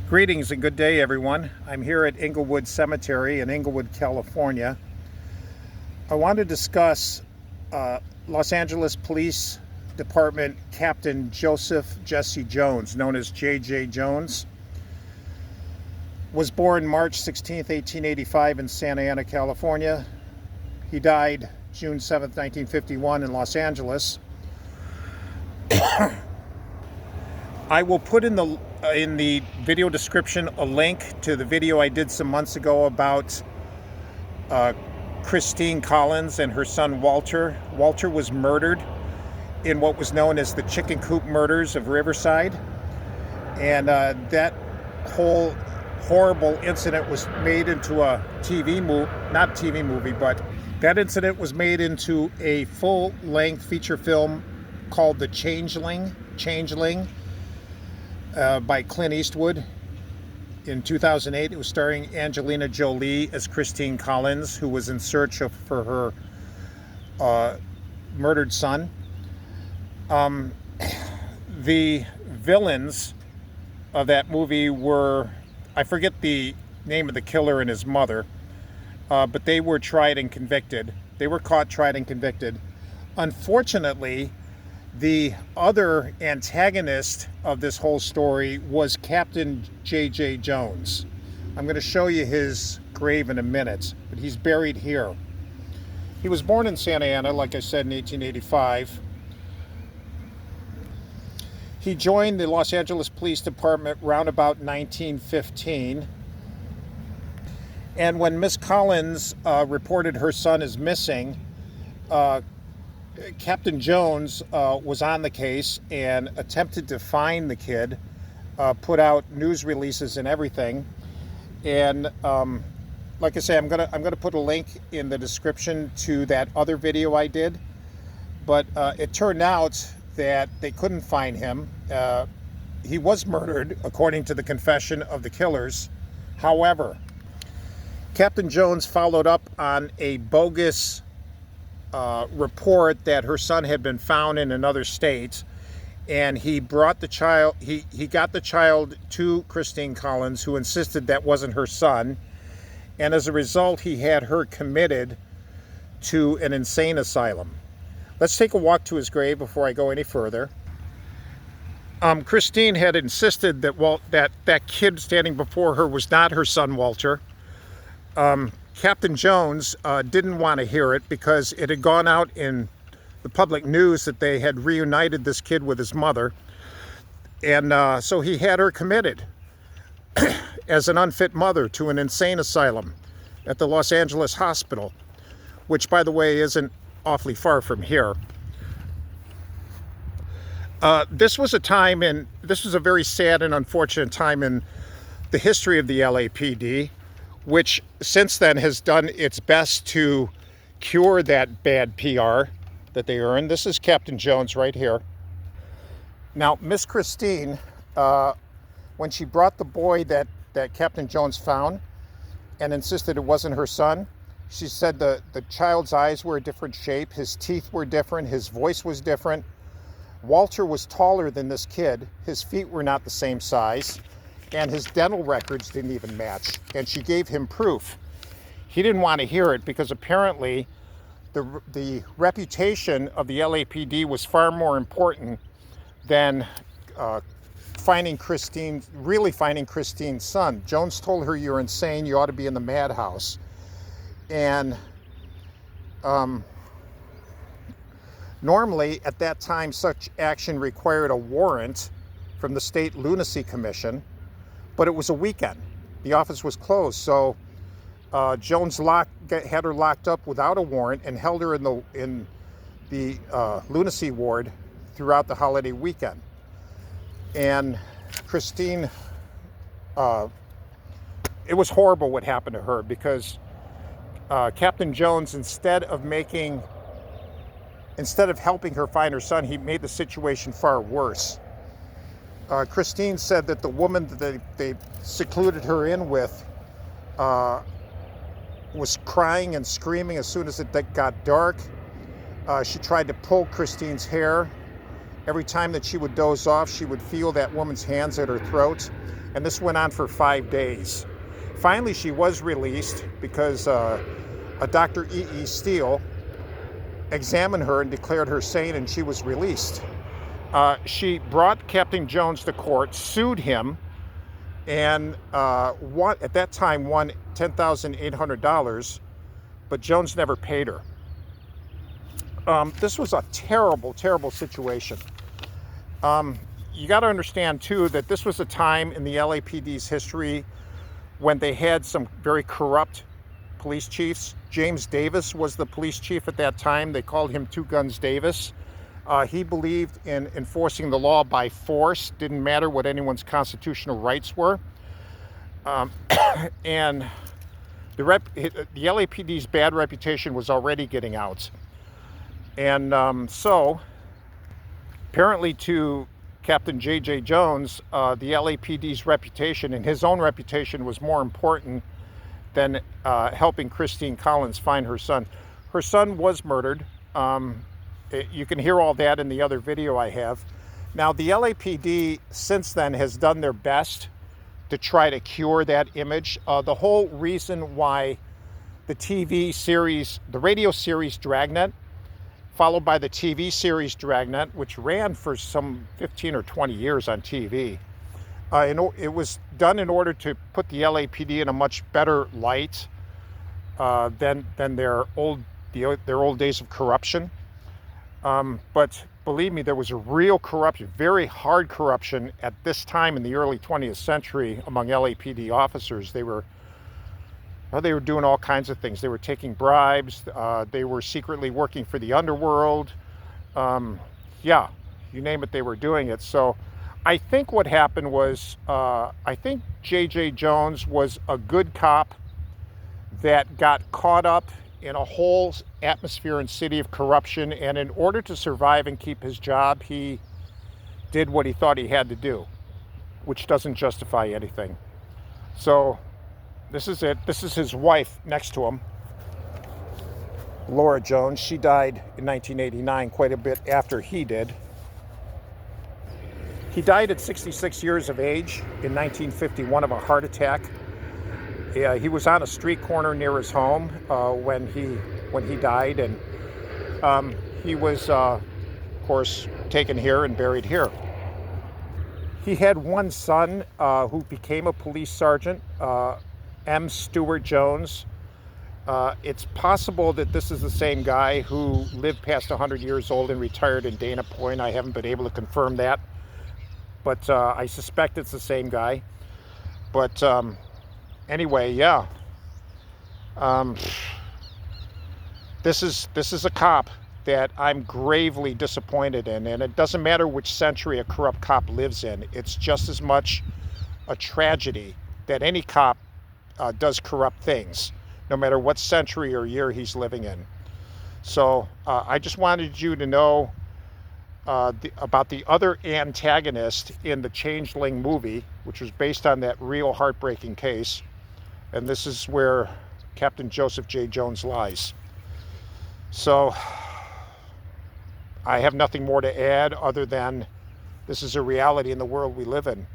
Greetings and good day, everyone. I'm here at Inglewood Cemetery in Inglewood, California. I want to discuss Los Angeles Police Department Captain Joseph Jesse Jones, known as J.J. Jones. Was born March 16, 1885 in Santa Ana, California. He died June 7, 1951 in Los Angeles. I will put in the video description a link to the video I did some months ago about Christine Collins and her son Walter. Walter was murdered in what was known as the Chickencoop murders of Riverside, and that whole horrible incident was made into a but that incident was made into a full-length feature film called The Changeling by Clint Eastwood in 2008. It was starring Angelina Jolie as Christine Collins, who was in search for her murdered son. The villains of that movie were, I forget the name of the killer and his mother, but they were tried and convicted. They were caught, tried, and convicted. Unfortunately, the other antagonist of this whole story was Captain J.J. Jones. I'm going to show you his grave in a minute, but he's buried here. He was born in Santa Ana, like I said, in 1885. He joined the Los Angeles Police Department round about 1915. And when Miss Collins reported her son as missing, Captain Jones was on the case and attempted to find the kid, put out news releases and everything. And like I say, I'm gonna put a link in the description to that other video I did. But it turned out that they couldn't find him. He was murdered, according to the confession of the killers. However, Captain Jones followed up on a bogus report that her son had been found in another state, and he brought the child, he got the child to Christine Collins, who insisted that wasn't her son, and as a result he had her committed to an insane asylum. Let's take a walk to his grave before I go any further. Christine had insisted that that kid standing before her was not her son Walter. Captain Jones didn't want to hear it because it had gone out in the public news that they had reunited this kid with his mother. And so he had her committed as an unfit mother to an insane asylum at the Los Angeles hospital, which, by the way, isn't awfully far from here. This was a very sad and unfortunate time in the history of the LAPD, which since then has done its best to cure that bad PR that they earned. This is Captain Jones right here. Now, Miss Christine, when she brought the boy that Captain Jones found and insisted it wasn't her son, she said the child's eyes were a different shape, his teeth were different, his voice was different. Walter was taller than this kid, his feet were not the same size, and his dental records didn't even match, and she gave him proof. He didn't want to hear it because apparently the reputation of the LAPD was far more important than finding Christine's son. Jones told her, "You're insane, you ought to be in the madhouse." And normally at that time such action required a warrant from the State Lunacy Commission, but it was a weekend. The office was closed, so Jones had her locked up without a warrant and held her in the lunacy ward throughout the holiday weekend. And Christine, it was horrible what happened to her because Captain Jones, instead of helping her find her son, he made the situation far worse. Christine said that the woman that they secluded her in with was crying and screaming as soon as it got dark. She tried to pull Christine's hair. Every time that she would doze off, she would feel that woman's hands at her throat. and this went on for 5 days. Finally, she was released because a Dr. E.E. Steele examined her and declared her sane, and she was released. She brought Captain Jones to court, sued him, and at that time won $10,800, but Jones never paid her. This was a terrible, terrible situation. You got to understand, too, that this was a time in the LAPD's history when they had some very corrupt police chiefs. James Davis was the police chief at that time. They called him Two Guns Davis. He believed in enforcing the law by force. Didn't matter what anyone's constitutional rights were. And the LAPD's bad reputation was already getting out. And so, apparently to Captain J.J. Jones, the LAPD's reputation and his own reputation was more important than helping Christine Collins find her son. Her son was murdered. You can hear all that in the other video I have. Now, the LAPD since then has done their best to try to cure that image. The whole reason why the TV series, the radio series Dragnet, followed by the TV series Dragnet, which ran for some 15 or 20 years on TV. It was done in order to put the LAPD in a much better light than their old days of corruption. But believe me, there was a real corruption, very hard corruption at this time in the early 20th century among LAPD officers. They were doing all kinds of things. They were taking bribes. They were secretly working for the underworld. Yeah, you name it, they were doing it. So I think what happened was, I think J.J. Jones was a good cop that got caught up in a whole atmosphere and city of corruption. And in order to survive and keep his job, he did what he thought he had to do, which doesn't justify anything. So this is it. This is his wife next to him, Laura Jones. She died in 1989, quite a bit after he did. He died at 66 years of age in 1951 of a heart attack. He was on a street corner near his home when he died, and he was, of course, taken here and buried here. He had one son who became a police sergeant, M. Stewart Jones. It's possible that this is the same guy who lived past 100 years old and retired in Dana Point. I haven't been able to confirm that, but I suspect it's the same guy. But anyway, yeah. This is a cop that I'm gravely disappointed in, and it doesn't matter which century a corrupt cop lives in. It's just as much a tragedy that any cop does corrupt things, no matter what century or year he's living in. So I just wanted you to know about the other antagonist in the Changeling movie, which was based on that real heartbreaking case. And this is where Captain Joseph J. Jones lies. So I have nothing more to add other than this is a reality in the world we live in.